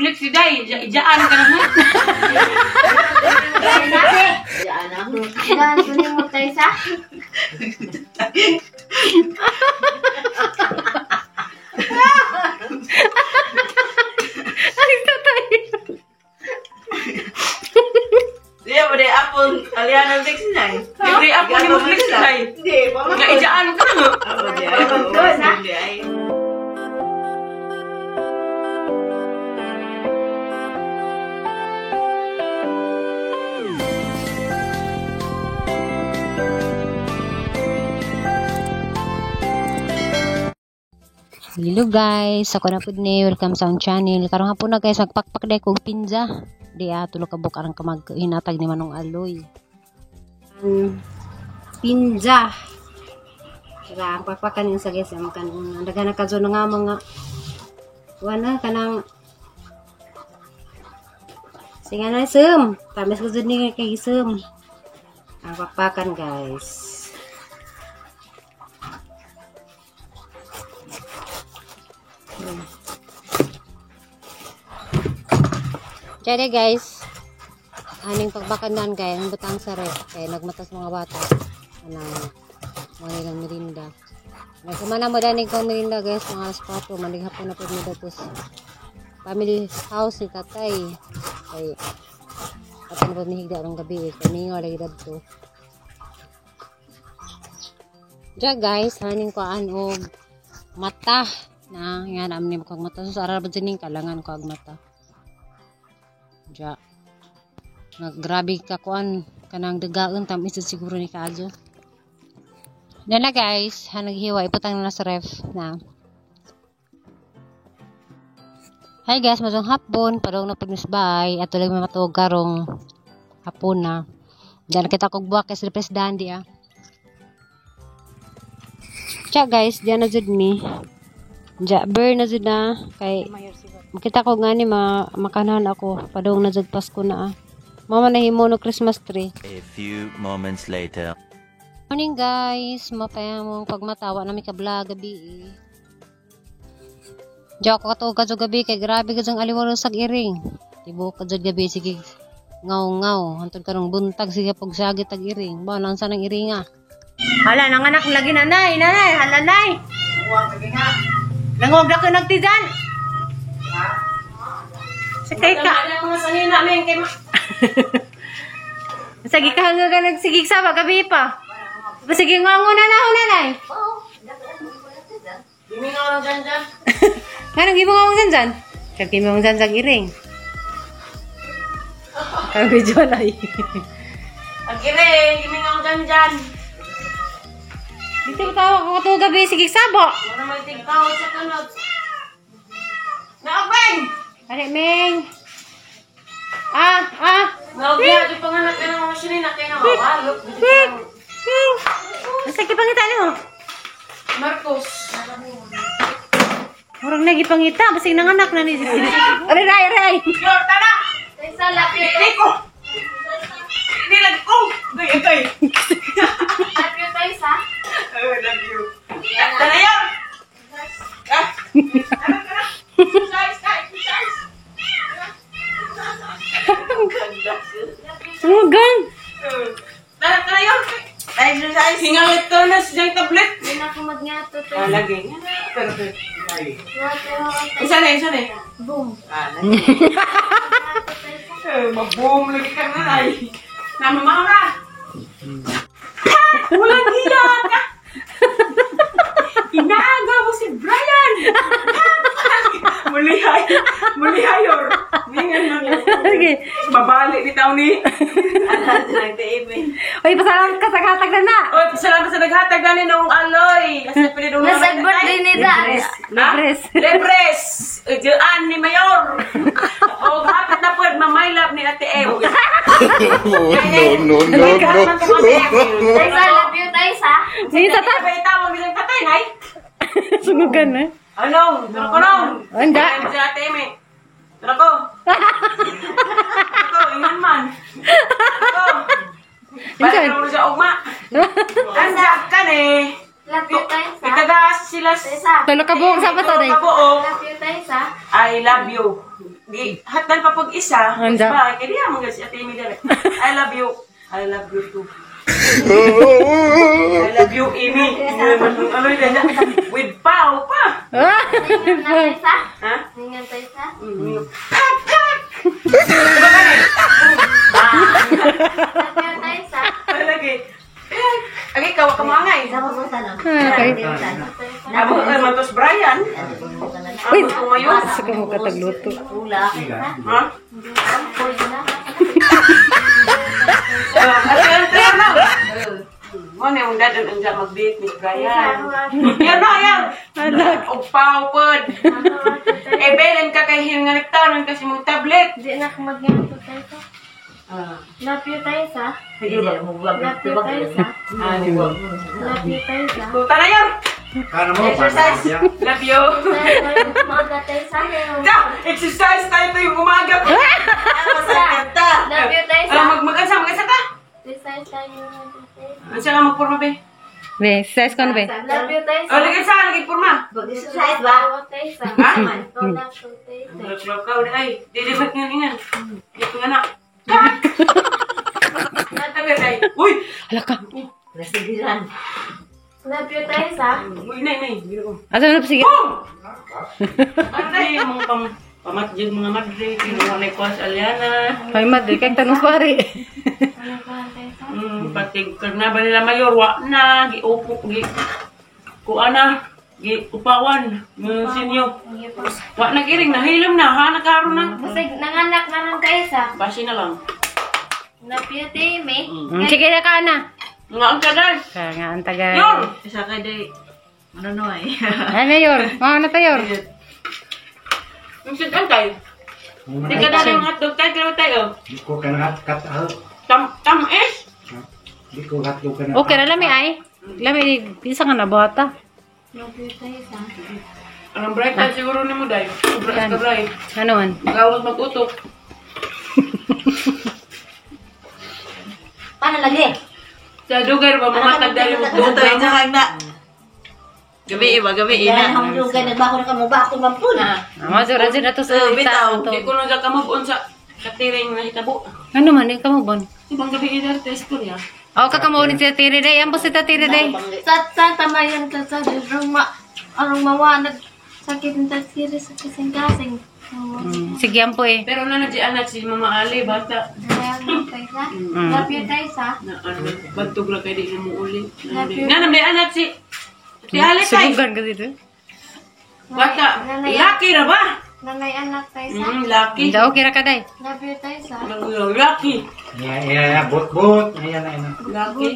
mag-flex si Day. Ijaan ka naman. Ijaan ako. Ijaan, kunin mo tayo sa? Dia boleh apun alian flex ni. Libre ako ni mag-flex si Day. Hindi, mama. Nga ijaan ka naman. Apa dia? Hello guys, ako na po ni welcome sa akong channel. Karong hapon na guys, magpakpak day kong pinza. Di tulo ka buk arang kamag hinatag ni Manong Aloy. Pinza. Kaya ang pakpakan yung sa guys, ang daga na kazo nga mga wala kanang singa na isum. Tamis ko dyan ni kay isum. Ang pakpakan guys. Jadi guys, aning pagbakandan kay ang butang sa ref kay nagmatas mga bata anang mga nilang merinda. Nagkumana mo danig kong merinda guys, mga alas 4 manig hapon na po mo datos family house ni tatay kay ato na po mihigda ng gabi kay ningaw lagi dadto. Diya guys, haning ko og mata na yan amni kag mata so ara ba dining kalangan ko ag mata. Ja. Grabe ka kuan kanang dagaon tam isa siguro ni kaadyo. Na guys, naghiwa iputang na sa ref na. Hi guys, madong hapon, padong na pagnisbay at tuloy matug karong hapon na. Diyan kita kog buwak kay sa presidente ah. Cha guys, diyan na jud mi. Ja burn na jud na kay makita ko nga ni makanan ako padong na jud Pasko na ah. Mama nahimo no Christmas tree. A few moments later. Morning guys, mapaya mong pagmatawa na may kabla gabi. Diyo ako katuog ka gabi kay grabe ka aliwaro sag iring. Tibo ka gabi sige ngaw hantod karong buntag sige pagsagit tag iring. Ba nang sanang iringa. Hala, nanganak lagi nanay, halanay. Uwang lagi nga. Nangog na ko nagtidan. Sakay ka. Ano mga sahin namin kay Sige ka hanggang ka nagsigig sa gabi pa. Sige nga muna na, nanay. Gimingaw lang dyan. Nga nang ibang ako dyan? Kaya mo dyan sa giring. Kaya medyo alay. Agire, gimingaw dyan. Dito tawa ko ito gabi, sigig sabo. Wala may tigtawad sa kanot. Naabeng! Ari, Ming. Naabeng, di panganak ka ng mga sinin na kayo nawawalok. Nasa kipangita niyo? Marcos. Orang lagi pangita, basing nanganak na ni. Aray. Yor, tara! Sa lapit. Tiko! Hindi lang ko! Gay. Love you tayo sa? Love you. Tara yun! Sumugang. Tara yun! Exercise. Hingalit ko na sa tablet. Hindi na ako magnyato to. Lagi. Perfect. Isa na. Boom. Lagi. Maboom lagi ka na ay. Namamaw na. Walang hiya ka. Inaaga mo si Brian. Mulihayor. Mingan mo niya. Okay. Babalik ni tao ni. Alas lang TV. Oy, pasalamat ka sa katag na. Oy, salamat sa naghatag na nung Aloy. Kasi pwede nung Nasa birthday ni Da. Libres. Lebres. Diyan ni Mayor. O, hapit na po, mamaylab ni Ate Ew. No. Taysa, love you, Taysa. Sige, tata. Sabay tawag bilang tatay, nay. Sumugan na. Ano? Tara ko nung. Anda. Si Ate Eme. Tara ko. Ingan man. Tara ko. Balik na mo siya ugma. Anda ka ni. Love you tayo sa. Itagas sila Taysa. Tulo ka buong sa pato day. kabuo. Love you tayo sa. I love you. Hatan pa pag isa. Handa. Ba, kaya diya mga si Ate Amy dire. I love you. I love you too. I love you, Amy. Ano yun? With pao pa. Ningan na tayo sa. Ha? Ningan tayo sa. Love you tayo sa. Lagi. Lagi kawa kamangay. Okay. Amo matos Brian. Wait. Amo kumayo. Sa kamo katagluto. Ha? Ano na? Mo na yung dadan ang dyan mag-date ni Brian. Yan na, yan! O pawpod! Eh, belen ka kay hinganik taon kasi mong tablet. Hindi na ako mag-ingat tayo sa. Love you tayo sa. Love you tayo sa. Love you tayo sa. Tuta na yan! Exercise. Love you! Mga tayo sa. Da! Exercise tayo ito yung umaga! Love you tayo sa. Mag-ansa ka? Exercise tayo. Ansa nga magpurma, be? Be, size ko na be. Love you tayo O, lagay sa lagay purma. Exercise ba? Tayo sa. Ha? Wala ko tayo sa. Laglaw ka, ay, dilibat nga ningan. Ito nga na. Natabi tayo. Uy! Halaka. Love you tayo sa. Uy, nay. Ato na sige. Boom! Ano tayo mga pamatjig mga madre, kinuha na ko sa Aliana. Ay madre kay tanong pare. Ano ba tayo sa? Patig karna ba nila mayor, wa na, giupo, kuana, upawan, sinyo. Wa nagiring, nahilom na, ha, nagkaroon na. Kasi nanganak na lang tayo sa. Basi na lang. Love you tayo, me. Sige na ka na. Nga ang kadal. Kaya ang taga. Yor! Isa ka day, ano no ay. Ay mayor, mga na tayo. Ang sidan tayo. Di ka dali yung hotdog tayo, kaya tayo. Di ko ka na kat Tamis. Di ko hotdog ka na. Okay na lami ay. Lami isa nga na bata. Love you tayo sa. Anong bright tayo siguro ni mo, Day? Bright ka bright. Ano man? Gawas mag-utok. Paano lagi? Sa dugar ba, mamatag dali mo Ito utok. yung kahag na. Gabi ina. Hamdugan, nagbako na ka mo bako mampun. Masura na to sa bitaw. ita. Di ko nang kakamabon sa katiring na hitabo. Ano man ikaw mo bon? Ibang gabi ina test ko niya. Oh, kakamo ni sa tiri day. Ampo sa tiri day. Sa tamayan ka sa arong mawanag. Sakit ng tasiri sa kasing-kasing. Sige ampo eh. Pero na di anak si Mama Ali, bata. Love you tayo sa. Na ano, bagtog lang kayo di na mo uli. Love you. Nga na may anak si Ali tayo. Sulugan kasi dito. Bata, lucky na ba? Nanay anak tayo sa. Lucky. Hindi okay ra ka day. Love you tayo sa. Lucky. Bot. Ayan. Lucky.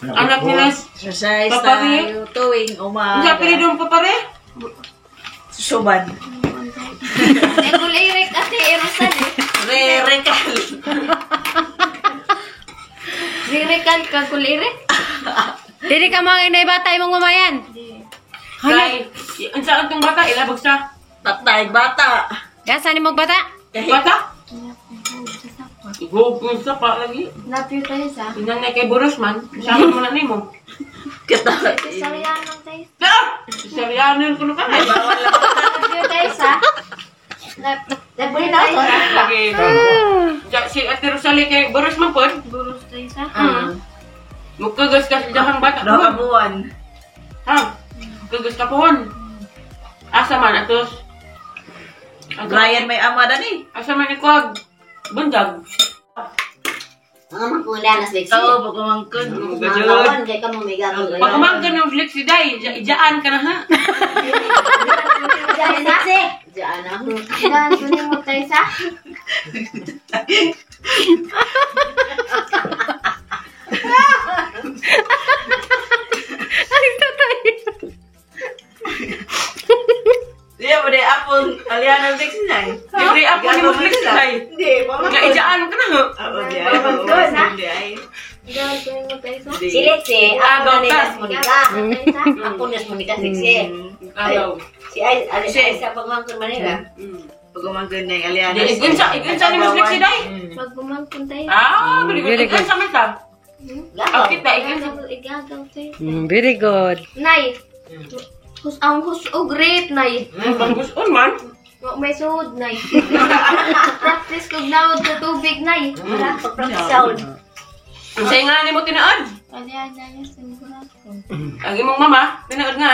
Anak nila, Exercise Papari? tayo tuwing ang umaga. pili doon pa pare? Suban. Negulirik ate erosan eh. Re-rekal. Lirikan ka kulirik. Dili ka mga inay bata imong mamayan. Kay, ang saan itong bata, ilabag sa Tatay bata. Gasa ni magbata? bata? Igugong sa pa lagi. Love you tayo sa. Inang na kay Borosman, sama mo na ni mo. Kita. Sariyanang tayo. Ah! Saryanin ko na ka na. Love you tayo sa. Love you tayo sa. Lagi. Si Ate Rosalie kay Borosman po. Burus tayo sa. Magkagas ka sa dahang bata. Doha buwan. Ha? Magkagas ka pohon. Asa man, atos. Brian may ama na ni. Asa man ikuag. Bundag. Mga magkulianas Lexi. Oo, pagkumangkod. Gajod. Makawan, kay ka mo may gagawin. Pag umaga ng Lexi Day, ijaan ka na ha. Diyan, Lexi. Diyan na. Dahan kunin mo tayo sa. Diya mo di apong alianang Lexi na eh. Libre ako ni mo Lexi Day. Hindi, Nga ijaan ka na ha. Oo, di ay. Pamangkod, ha? Di ay. Dahan kunin mo tayo sa. Si Lexi, ako na nilas mo ni ka. Tayo sa. Ako nilas mo ni ka, Lexi. Ayaw. Si Ay sa pagmangkon Manila. Pagkumangkod na yung alianang. Igunsa ni mo Lexi Day. Pag bumangkon tayo. Ah, bili ko. Igunsa man ka. Gagaw. kita ikan. Igagaw tayo. Very good. Nay. Ang husog rate, nay. Bagus man. Wa may sud, nay. Practice kog nawad sa tubig, nay. Pag-practice sound. Sa nga ni mo tinaad. Alian na yan, sigurado. Ang imong mama, tinaad nga.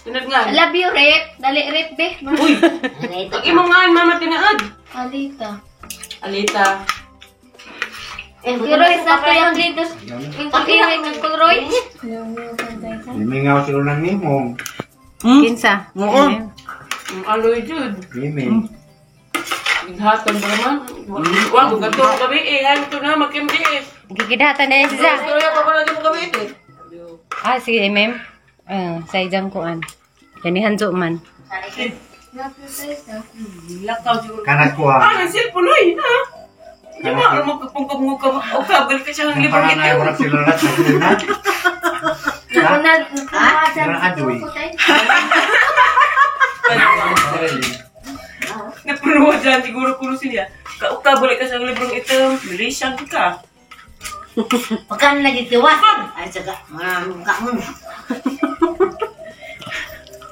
Tinaad nga. I love you, Rip. Dali, Rip, be. Uy, ang imong nga mama tinaad. Alita. Alita. Pero isa ko yung lidos. Yung pag-iway ng kulroy. Limingaw sila ng nimong. Kinsa? Oo. Aloy jud. Liming. Ighatag ba naman? Wag ko gato gabi eh. Ano to na magkimdi. Gigidatan na yan siya. Kaya pa pala di mo gabi eh. Ah, sige, ma'am. Sa ijang kuan. Ganihan so man. Lakaw siguro. Kanak ko ha. Ah, ang cellphone oy. Ha? Di ba ano magpungkap-ngukap o kabel ka siya ng Ang libang panganay mo ito. na sila lahat sa sila. Sila adoy. Napunuwa dyan siguro kurusin niya. Kabel ka siya ng libang ito. Malaysian ka. Pagkan lagi tiwas. Ay, saka. Mukha mo.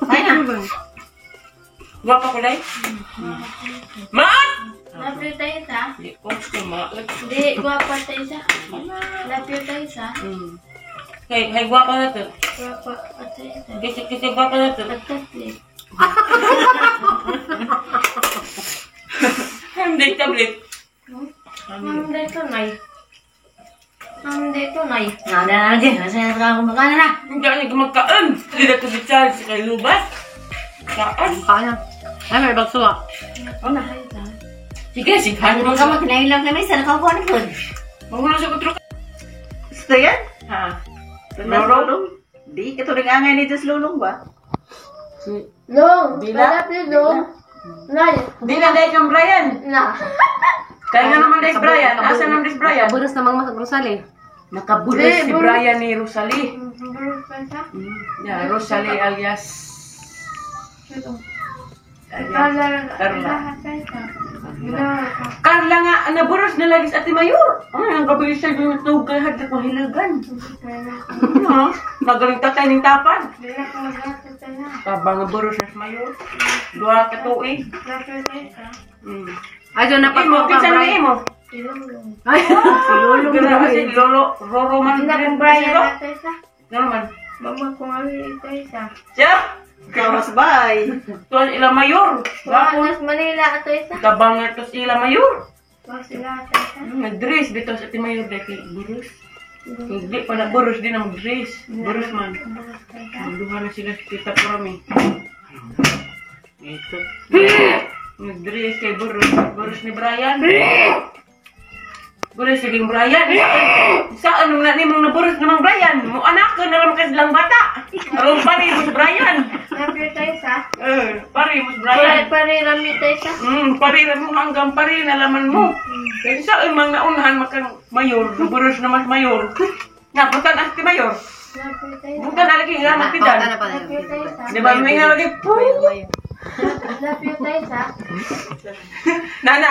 Ay na. Guwapa ko dahil. Maan! Love you tayo sa. Di ko gusto maalag. Di, guwapa tayo sa. Love you tayo sa. Hey, guwapa na to. Guwapa tayo sa. Kasi guwapa na to. Tablet. Hindi tablet. Ang dito, nay. Ang dito, nay. Nada na lagi. Nasa ka kumakain na. Hindi ka magkaan. Hindi na ito di-charge kay Lubas. Kaan. Kaya. Ay, may bagsuwa. Una. Sige, sighan mo Ano ka sa... magkinailang na may sana ka kuha na po. Mangulo sa kutro ka. Gusto yan? Ha? Lulong? Di, ito rin angay ni Diyos lulong ba? Long. Bila? Love you, Long. Nay. Di na dahil kang Brian. Na. Kaya nga naman dahil Brian. Asa naman dahil Brian? Buras namang mas Rosali. Nakabulas si Brian ni Rosalie. Burus tayo sa. Yeah, Rosalie alias... Carla. Carla. Tayo sa. Carla nga, naburas na lagi sa Ate Mayor. Ay, ang gabi siya yung tugay hadak mahilagan. Ano? Magaling tatay ng tapad. Bila ko mag-love tayo na. Tabang naburas na sa Mayor. Dua ka tuig. Love you tayo sa. Ay, doon na Imo, kinsa na imo? Ilong. Ay, si Lolo. Grabe si Lolo, Roro man. Hindi na kong Brian na tayo sa. Ano man? Mama kong ali tayo sa. Siya? Kamas bay. Tuwan ila Mayor. Gapon. Wanas Manila tayo sa. Tabang nga to sila Mayor. Wa sila tayo sa. Nag-dress dito sa Ate Mayor dahil kay Burus. Hindi pa na Burus, di na mag-dress. Burus man. Duha na sila sa Tita Promi. Ito. Nag-dress kay Burus. Burus ni Brian. Burus ni Brian. Saan nung nanimong na Burus namang Brian? Mo anak ka na naman kasi lang bata. Alam pari mo si Brian. Love you tayo sa. Pari mo si Brian. Pare rami tayo sa. Pari na mo hanggang pari na laman mo. Kaya saan mga naunahan makang mayor, Burus na mas mayor. Nga, punta na si mayor. Love you tayo sa. Punta na lagi nga magtidan. Love you tayo sa. Di ba may nga lagi po? Love you tayo sa. Nana.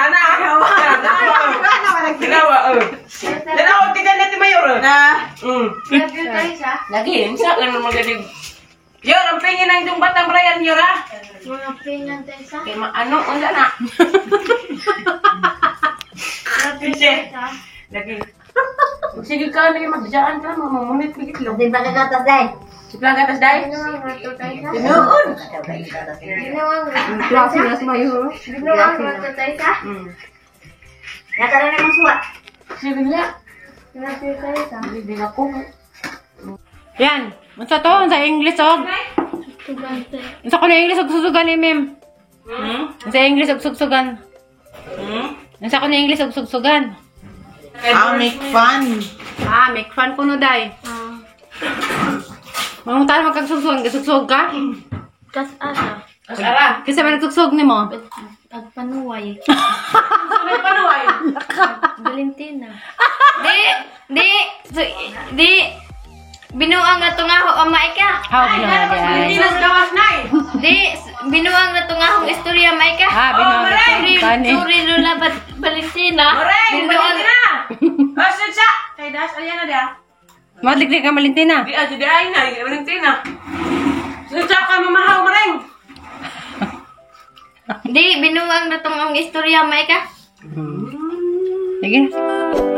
Ginawa. Ginawa, tigan natin mayor. Love you tayo sa. Lagi, saan naman magaling. Yor, ang pingin ng itong batang Brian, Yor, ha? Mga pinan tayo sa. Kaya ano, unsa na? Love you tayo sa. Lagi. Sige ka, lagi magdiyaan ka, mamunit bigit lo. Hindi ba kagatas dahil? Siplang gatas dahi. Ginawang rato tayo sa. Tinuod. Ginawang rato. Klase na si Mayor. Ginawang rato tayo sa. Nakaroon namang suwat. Sige nga. Love you tayo sa. Hindi na ko. Yan. Unsa to? Unsa English og? Tugante. Unsa ko na English og susugan ni ma'am? Unsa English og sugsugan? Unsa ko na English og sugsugan? Make fun. Make fun ko no day. Mangunta magkagsugsugan, gasugsog ka? Kas asa. Asara. Kasi may nagsugsog ni mo. Pagpanuway. May panuway. Valentina. Di. Binuang na tungaho ang maika. Bino na Hindi day. na sa gawas na eh. Di. Binuang na tungahong istorya maika. Bino na Maray! kani. Suri Lola Valentina. Maray, Binuang. balik na. Ah, siya! Kay Das, ayan na dia. Madlik ka Valentina. Di aja dia ay na, Valentina. Siya ka mamahaw mo rin. Di, binuwag na tong ang istorya, may ka? Sige na.